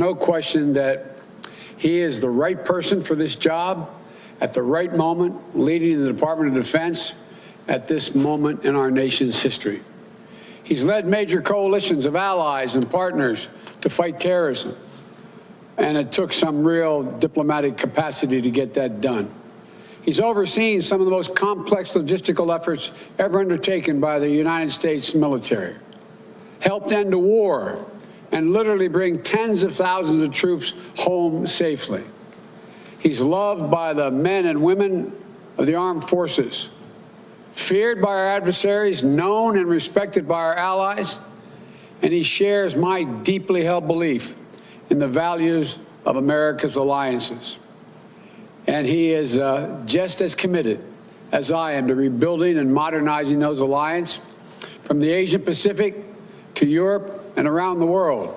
No question that he is the right person for this job at the right moment, leading the Department of Defense at this moment in our nation's history. He's led major coalitions of allies and partners to fight terrorism, and it took some real diplomatic capacity to get that done. He's overseen some of the most complex logistical efforts ever undertaken by the United States military, helped end a war, and literally bring tens of thousands of troops home safely. He's loved by the men and women of the armed forces, feared by our adversaries, known and respected by our allies, and he shares my deeply held belief in the values of America's alliances. And he is just as committed as I am to rebuilding and modernizing those alliances from the Asian Pacific to Europe and around the world.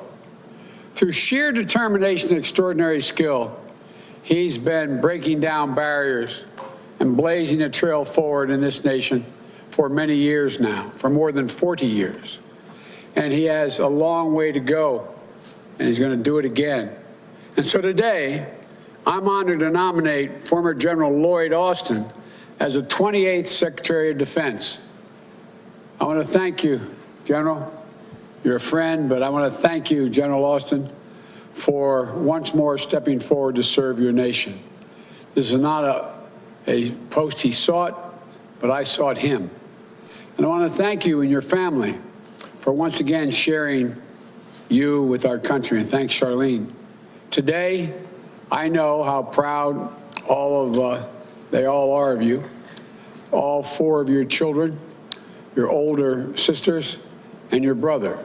Through sheer determination and extraordinary skill, he's been breaking down barriers and blazing a trail forward in this nation for many years now, for more than 40 years. And he has a long way to go, and he's going to do it again. And so today, I'm honored to nominate former General Lloyd Austin as the 28th Secretary of Defense. I want to thank you, General. You're a friend, but I want to thank you, General Austin, for once more stepping forward to serve your nation. This is not a post he sought, but I sought him. And I want to thank you and your family for once again sharing you with our country. And thanks, Charlene. Today, I know how proud they all are of you, all four of your children, your older sisters, and your brother.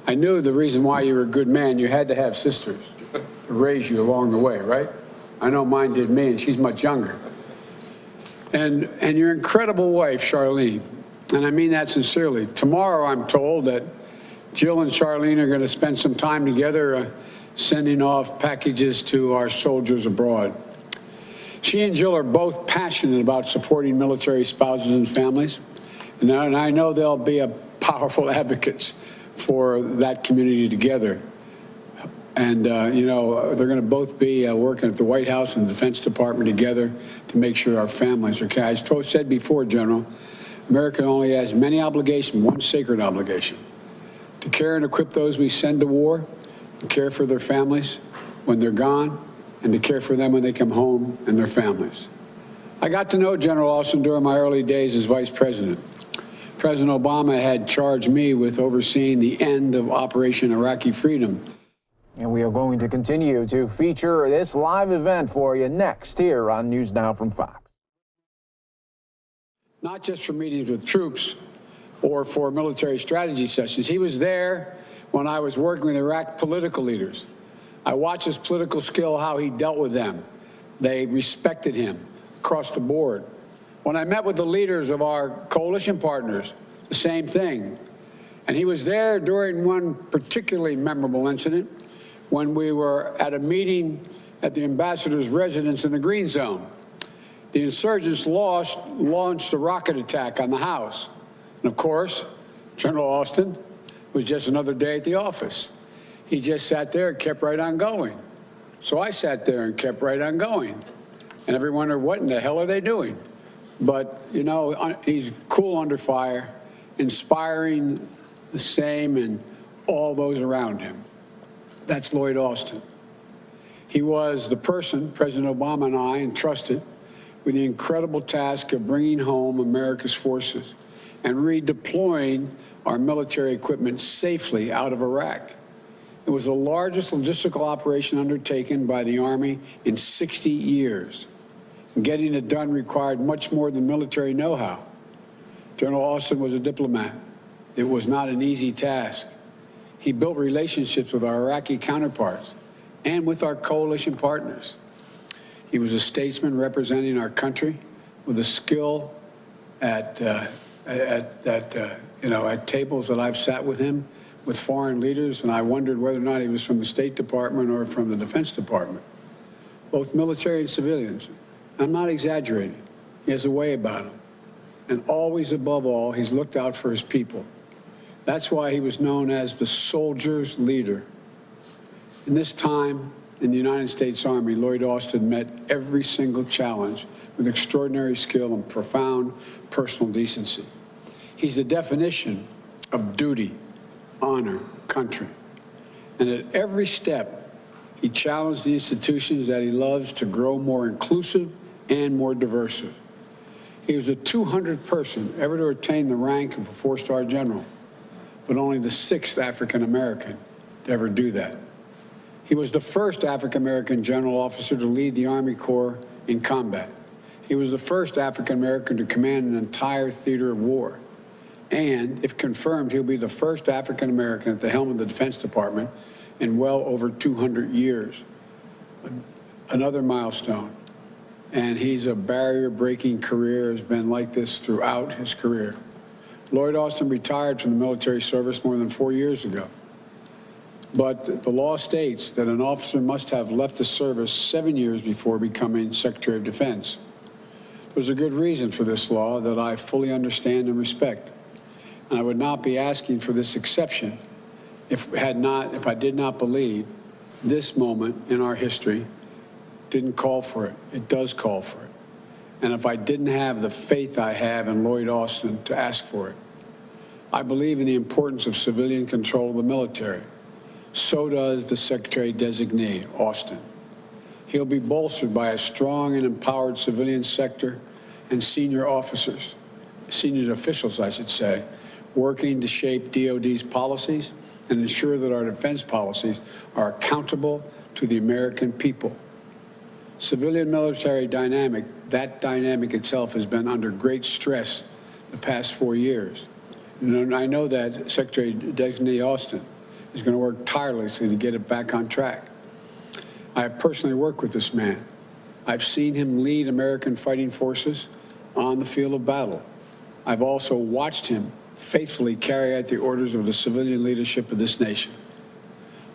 I knew the reason why you were a good man, you had to have sisters to raise you along the way, right? I know mine did me, and she's much younger. And your incredible wife, Charlene, and I mean that sincerely. Tomorrow, I'm told that Jill and Charlene are going to spend some time together sending off packages to our soldiers abroad. She and Jill are both passionate about supporting military spouses and families, and I know they'll be powerful advocates for that community together. And, you know, they're going to both be working at the White House and the Defense Department together to make sure our families are okay. As I said before, General, America only has many obligations, one sacred obligation: to care and equip those we send to war, to care for their families when they're gone, and to care for them when they come home and their families. I got to know General Austin during my early days as Vice President. President Obama had charged me with overseeing the end of Operation Iraqi Freedom. And we are going to continue to feature this live event for you next here on News Now from Fox. Not just for meetings with troops or for military strategy sessions. He was there when I was working with Iraq political leaders. I watched his political skill, how he dealt with them. They respected him across the board. When I met with the leaders of our coalition partners, the same thing. And he was there during one particularly memorable incident when we were at a meeting at the ambassador's residence in the Green Zone. The insurgents launched a rocket attack on the house. And of course, General Austin was just another day at the office. He just sat there and kept right on going. So I sat there and kept right on going. And everyone wondered, what in the hell are they doing? But, you know, he's cool under fire, inspiring the same and all those around him. That's Lloyd Austin. He was the person President Obama and I entrusted with the incredible task of bringing home America's forces and redeploying our military equipment safely out of Iraq. It was the largest logistical operation undertaken by the Army in 60 years. Getting it done required much more than military know-how. General Austin was a diplomat. It was not an easy task. He built relationships with our Iraqi counterparts and with our coalition partners. He was a statesman representing our country with a skill at tables that I've sat with him, with foreign leaders, and I wondered whether or not he was from the State Department or from the Defense Department, both military and civilians. I'm not exaggerating. He has a way about him. And always, above all, he's looked out for his people. That's why he was known as the soldier's leader. In this time in the United States Army, Lloyd Austin met every single challenge with extraordinary skill and profound personal decency. He's the definition of duty, honor, country. And at every step, he challenged the institutions that he loves to grow more inclusive and more diverse. He was the 200th person ever to attain the rank of a four-star general, but only the 6th African-American to ever do that. He was the first African-American general officer to lead the Army Corps in combat. He was the first African-American to command an entire theater of war. And, if confirmed, he'll be the first African-American at the helm of the Defense Department in well over 200 years. Another milestone. And he's a barrier-breaking career, has been like this throughout his career. Lloyd Austin retired from the military service more than 4 years ago. But the law states that an officer must have left the service 7 years before becoming Secretary of Defense. There's a good reason for this law that I fully understand and respect. And I would not be asking for this exception if I did not believe this moment in our history didn't call for it. It does call for it. And if I didn't have the faith I have in Lloyd Austin to ask for it. I believe in the importance of civilian control of the military. So does the Secretary-designee, Austin. He'll be bolstered by a strong and empowered civilian sector and senior officers, senior officials, I should say, working to shape DOD's policies and ensure that our defense policies are accountable to the American people. Civilian-military dynamic, that dynamic itself has been under great stress the past 4 years. And I know that Secretary-designee Austin is going to work tirelessly to get it back on track. I have personally worked with this man. I've seen him lead American fighting forces on the field of battle. I've also watched him faithfully carry out the orders of the civilian leadership of this nation.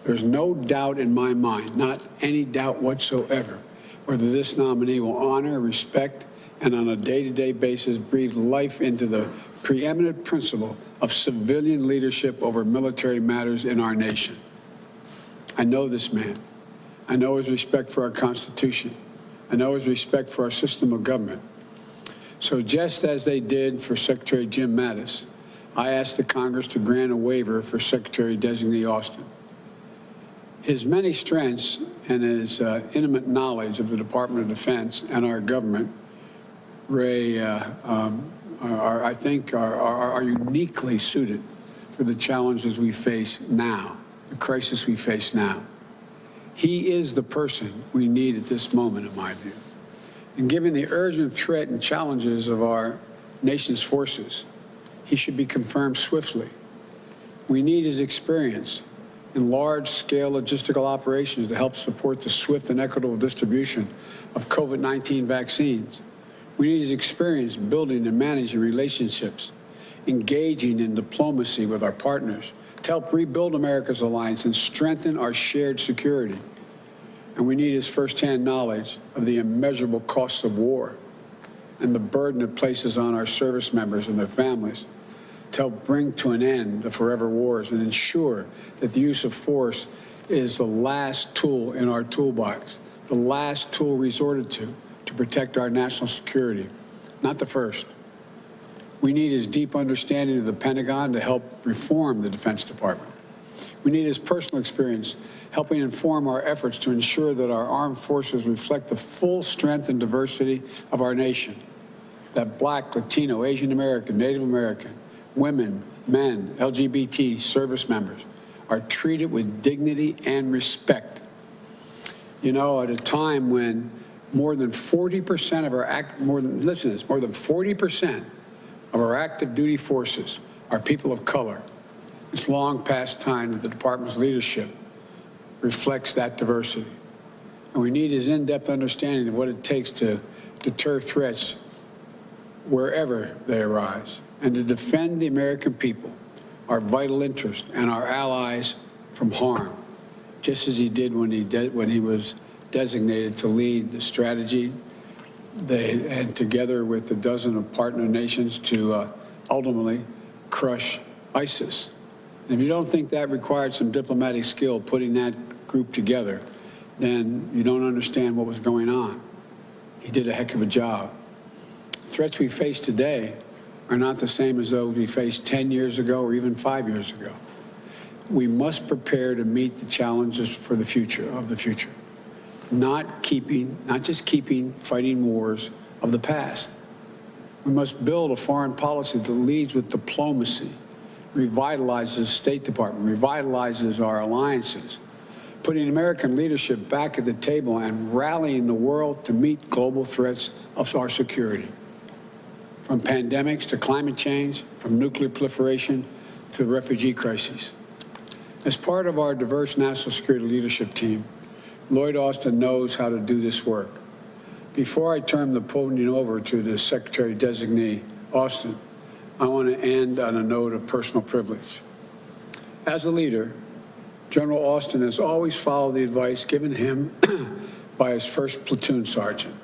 There's no doubt in my mind, not any doubt whatsoever, whether this nominee will honor, respect, and on a day-to-day basis breathe life into the preeminent principle of civilian leadership over military matters in our nation. I know this man. I know his respect for our Constitution. I know his respect for our system of government. So just as they did for Secretary Jim Mattis, I asked the Congress to grant a waiver for Secretary-designee Austin. His many strengths and his intimate knowledge of the Department of Defense and our government, I think are uniquely suited for the challenges we face now, the crisis we face now. He is the person we need at this moment, in my view. And given the urgent threat and challenges of our nation's forces, he should be confirmed swiftly. We need his experience in large-scale logistical operations to help support the swift and equitable distribution of COVID-19 vaccines. We need his experience building and managing relationships, engaging in diplomacy with our partners to help rebuild America's alliance and strengthen our shared security. And we need his firsthand knowledge of the immeasurable costs of war and the burden it places on our service members and their families to help bring to an end the forever wars and ensure that the use of force is the last tool in our toolbox, the last tool resorted to protect our national security, not the first. We need his deep understanding of the Pentagon to help reform the Defense Department. We need his personal experience helping inform our efforts to ensure that our armed forces reflect the full strength and diversity of our nation, that Black, Latino, Asian American, Native American, women, men, LGBT service members are treated with dignity and respect. You know, at a time when more than 40% of our more than 40% of our active duty forces are people of color. It's long past time that the department's leadership reflects that diversity. And we need his in-depth understanding of what it takes to deter threats wherever they arise and to defend the American people, our vital interest, and our allies from harm, just as he did when he was designated to lead the strategy and together with a dozen of partner nations to ultimately crush ISIS. And if you don't think that required some diplomatic skill, putting that group together, then you don't understand what was going on. He did a heck of a job. Threats we face today are not the same as those we faced 10 years ago or even 5 years ago. We must prepare to meet the challenges for the future, not just keeping fighting wars of the past. We must build a foreign policy that leads with diplomacy, revitalizes the State Department, revitalizes our alliances, putting American leadership back at the table and rallying the world to meet global threats of our security. From pandemics to climate change, from nuclear proliferation to the refugee crises. As part of our diverse national security leadership team, Lloyd Austin knows how to do this work. Before I turn the podium over to the Secretary-designee, Austin, I want to end on a note of personal privilege. As a leader, General Austin has always followed the advice given him by his first platoon sergeant.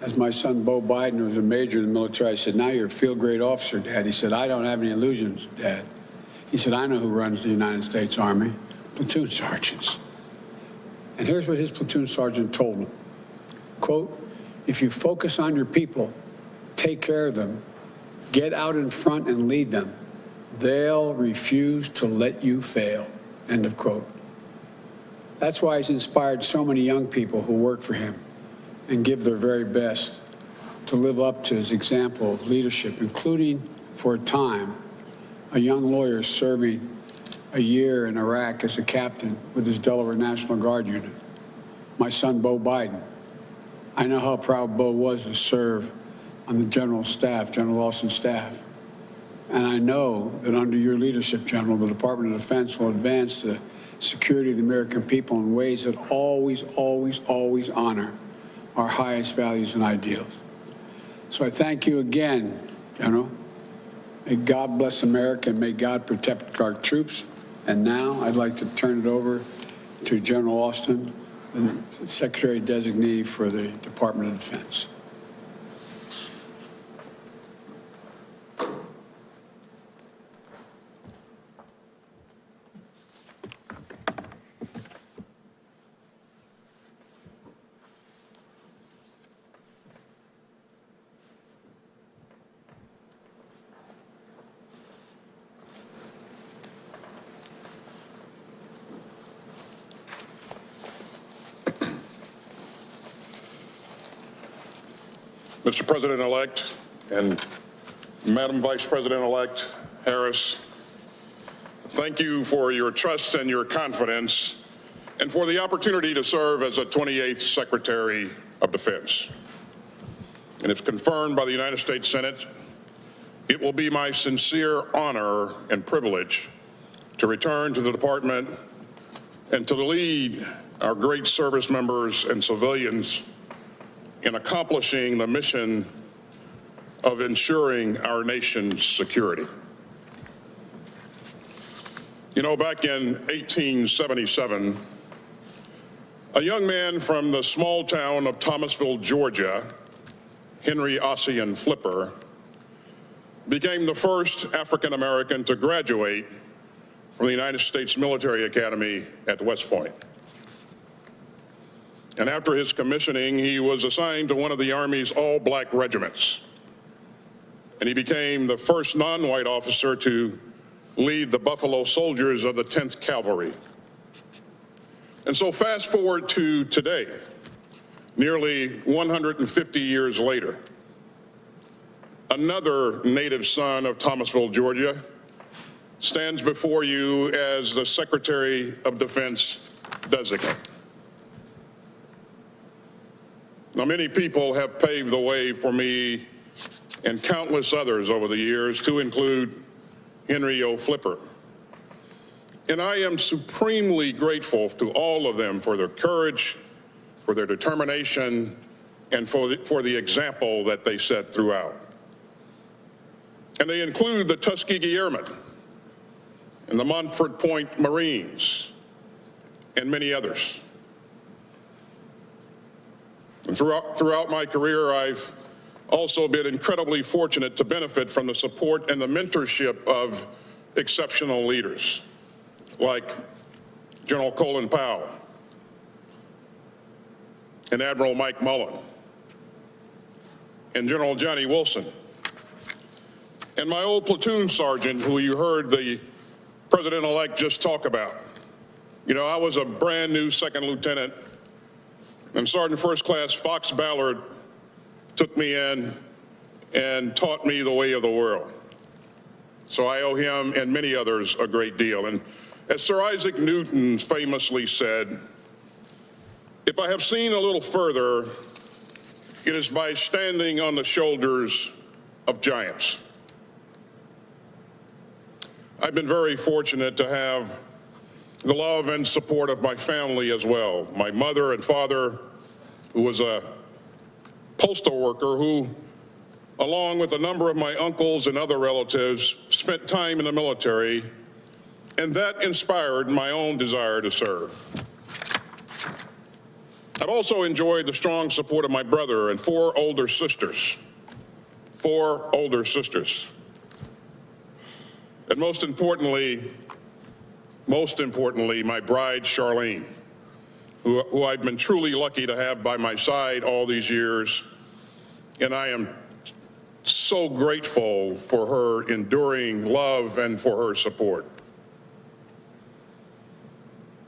As my son, Bo Biden, was a major in the military, I said, now you're a field-grade officer, Dad. He said, I don't have any illusions, Dad. He said, I know who runs the United States Army, platoon sergeants. And here's what his platoon sergeant told him. Quote, if you focus on your people, take care of them, get out in front and lead them, they'll refuse to let you fail, end of quote. That's why he's inspired so many young people who work for him and give their very best to live up to his example of leadership, including, for a time, a young lawyer serving a year in Iraq as a captain with his Delaware National Guard unit. My son, Bo Biden. I know how proud Bo was to serve on the General Austin's staff. And I know that under your leadership, General, the Department of Defense will advance the security of the American people in ways that always, always, always honor our highest values and ideals. So I thank you again, General. May God bless America and may God protect our troops. And now I'd like to turn it over to General Austin, the Secretary-designee for the Department of Defense. Mr. President-elect and Madam Vice President-elect Harris, thank you for your trust and your confidence and for the opportunity to serve as a 28th Secretary of Defense. And if confirmed by the United States Senate, it will be my sincere honor and privilege to return to the department and to lead our great service members and civilians in accomplishing the mission of ensuring our nation's security. You know, back in 1877, a young man from the small town of Thomasville, Georgia, Henry Ossian Flipper, became the first African American to graduate from the United States Military Academy at West Point. And after his commissioning, he was assigned to one of the Army's all-black regiments. And he became the first non-white officer to lead the Buffalo Soldiers of the 10th Cavalry. And so fast forward to today, nearly 150 years later, another native son of Thomasville, Georgia, stands before you as the Secretary of Defense designate. Now, many people have paved the way for me and countless others over the years, to include Henry O. Flipper. And I am supremely grateful to all of them for their courage, for their determination, and for the example that they set throughout. And they include the Tuskegee Airmen and the Montford Point Marines and many others. And throughout my career, I've also been incredibly fortunate to benefit from the support and the mentorship of exceptional leaders like General Colin Powell, and Admiral Mike Mullen, and General Johnny Wilson, and my old platoon sergeant, who you heard the President-elect just talk about. You know, I was a brand new second lieutenant, and Sergeant First Class Fox Ballard took me in and taught me the way of the world. So I owe him and many others a great deal. And as Sir Isaac Newton famously said, if I have seen a little further, it is by standing on the shoulders of giants. I've been very fortunate to have the love and support of my family as well. My mother and father, who was a postal worker who, along with a number of my uncles and other relatives, spent time in the military, and that inspired my own desire to serve. I've also enjoyed the strong support of my brother and four older sisters. And most importantly, my bride, Charlene, who I've been truly lucky to have by my side all these years. And I am so grateful for her enduring love and for her support.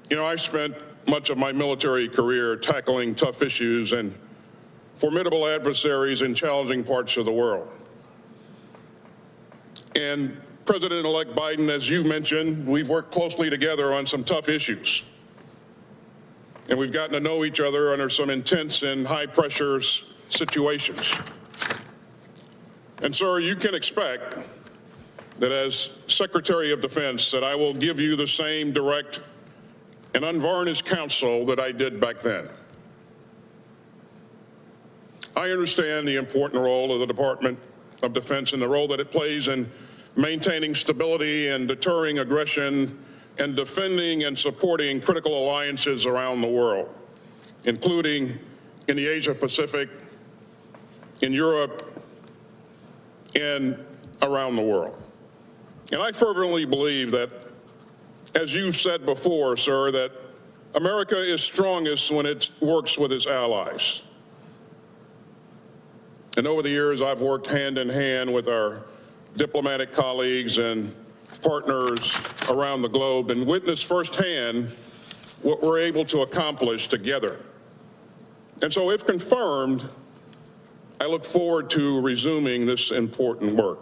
You know, I spent much of my military career tackling tough issues and formidable adversaries in challenging parts of the world. And President-elect Biden, as you mentioned, we've worked closely together on some tough issues. And we've gotten to know each other under some intense and high-pressure situations. And, sir, you can expect that as Secretary of Defense that I will give you the same direct and unvarnished counsel that I did back then. I understand the important role of the Department of Defense and the role that it plays in maintaining stability and deterring aggression and defending and supporting critical alliances around the world, including in the Asia Pacific, in Europe, and around the world. And I fervently believe that, as you've said before, sir, that America is strongest when it works with its allies. And over the years, I've worked hand in hand with our diplomatic colleagues and partners around the globe and witnessed firsthand what we're able to accomplish together. And so, if confirmed, I look forward to resuming this important work.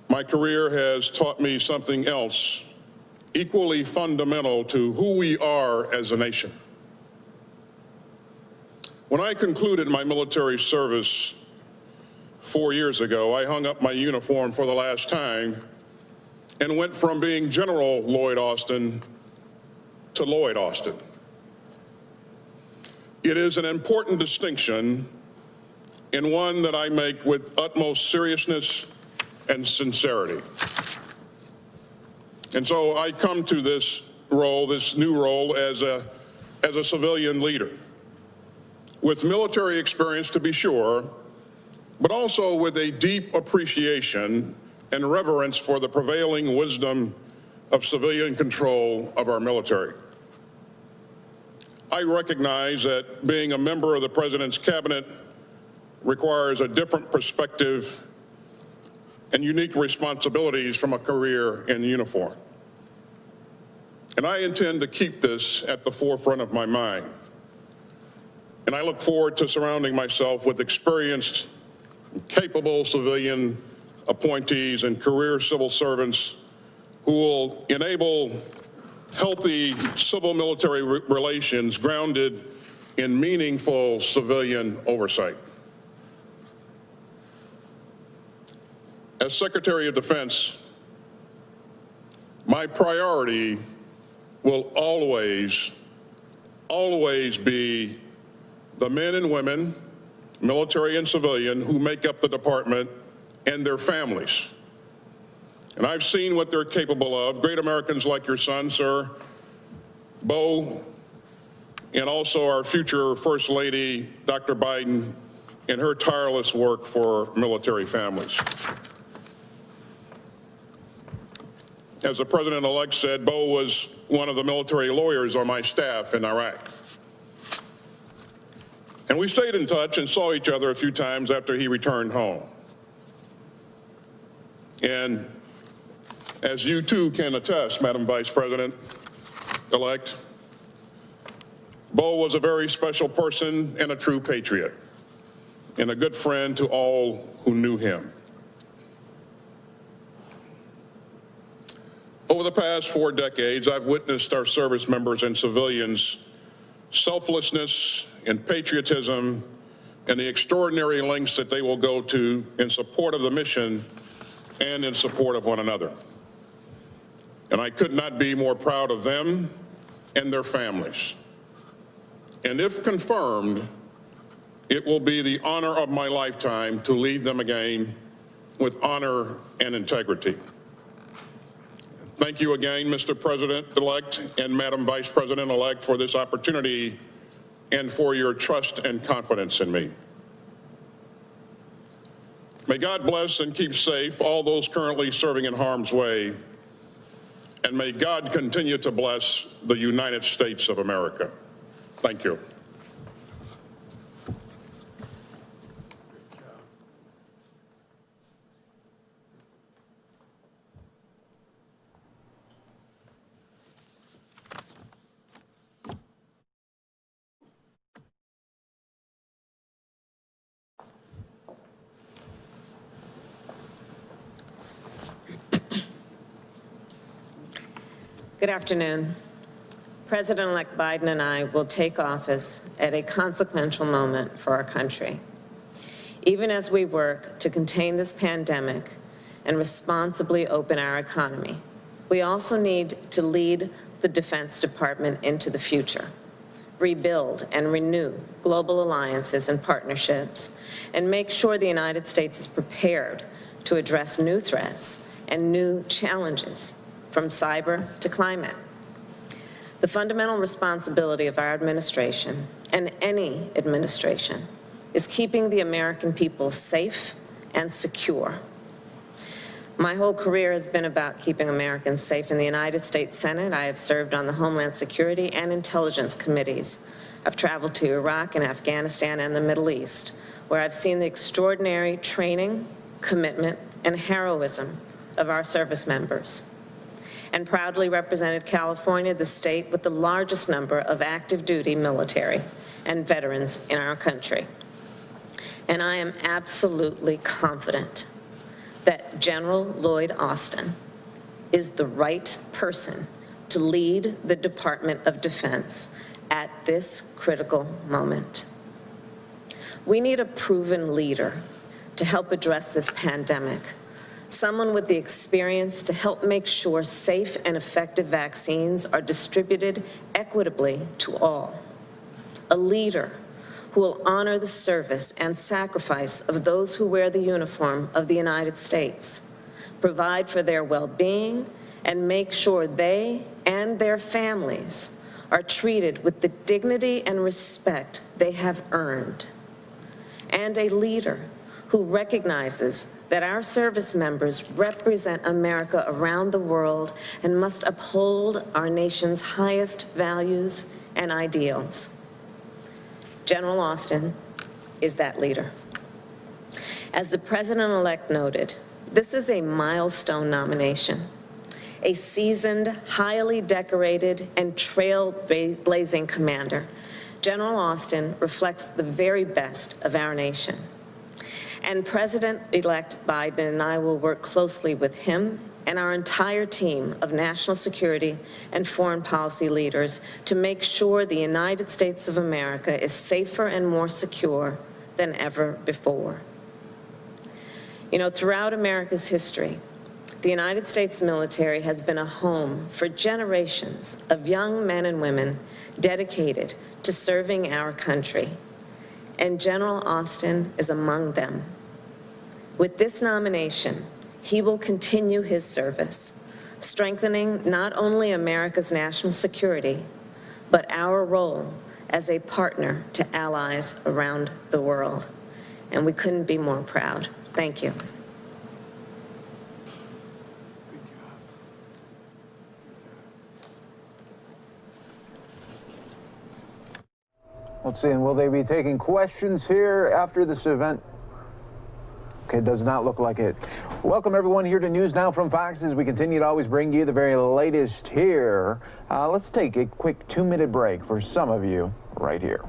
My career has taught me something else equally fundamental to who we are as a nation. When I concluded my military service 4 years ago, I hung up my uniform for the last time and went from being General Lloyd Austin to Lloyd Austin. It is an important distinction and one that I make with utmost seriousness and sincerity. And so I come to this role, this new role, as a civilian leader, with military experience to be sure, but also with a deep appreciation and reverence for the prevailing wisdom of civilian control of our military. I recognize that being a member of the President's cabinet requires a different perspective and unique responsibilities from a career in uniform. And I intend to keep this at the forefront of my mind. And I look forward to surrounding myself with experienced, capable civilian appointees and career civil servants who will enable healthy civil-military relations grounded in meaningful civilian oversight. As Secretary of Defense, my priority will always be the men and women, military and civilian, who make up the department and their families. And I've seen what they're capable of. Great Americans like your son, sir, Bo, and also our future First Lady, Dr. Biden, in her tireless work for military families. As the president-elect said, Bo was one of the military lawyers on my staff in Iraq. And we stayed in touch and saw each other a few times after he returned home. And as you too can attest, Madam Vice President-elect, Bo was a very special person and a true patriot, and a good friend to all who knew him. Over the past 4 decades, I've witnessed our service members and civilians' selflessness and patriotism and the extraordinary lengths that they will go to in support of the mission and in support of one another. And I could not be more proud of them and their families. And if confirmed, it will be the honor of my lifetime to lead them again with honor and integrity. Thank you again, Mr. President-elect and Madam Vice President-elect, for this opportunity and for your trust and confidence in me. May God bless and keep safe all those currently serving in harm's way, and may God continue to bless the United States of America. Thank you. Good afternoon. President-elect Biden and I will take office at a consequential moment for our country. Even as we work to contain this pandemic and responsibly open our economy, we also need to lead the Defense Department into the future, rebuild and renew global alliances and partnerships, and make sure the United States is prepared to address new threats and new challenges, from cyber to climate. The fundamental responsibility of our administration, and any administration, is keeping the American people safe and secure. My whole career has been about keeping Americans safe. In the United States Senate, I have served on the Homeland Security and Intelligence Committees. I've traveled to Iraq and Afghanistan and the Middle East, where I've seen the extraordinary training, commitment, and heroism of our service members, and proudly represented California, the state with the largest number of active duty military and veterans in our country. And I am absolutely confident that General Lloyd Austin is the right person to lead the Department of Defense at this critical moment. We need a proven leader to help address this pandemic, someone with the experience to help make sure safe and effective vaccines are distributed equitably to all. A leader who will honor the service and sacrifice of those who wear the uniform of the United States, provide for their well-being, and make sure they and their families are treated with the dignity and respect they have earned. And a leader who recognizes that our service members represent America around the world and must uphold our nation's highest values and ideals. General Austin is that leader. As the President-elect noted, this is a milestone nomination. A seasoned, highly decorated, and trailblazing commander, General Austin reflects the very best of our nation. And President-elect Biden and I will work closely with him and our entire team of national security and foreign policy leaders to make sure the United States of America is safer and more secure than ever before. You know, throughout America's history, the United States military has been a home for generations of young men and women dedicated to serving our country. And General Austin is among them. With this nomination, he will continue his service, strengthening not only America's national security, but our role as a partner to allies around the world. And we couldn't be more proud. Thank you. Let's see, and will they be taking questions here after this event? Okay, does not look like it. Welcome everyone here to News Now from Fox as we continue to always bring you the very latest here. Let's take a quick 2-minute break for some of you right here.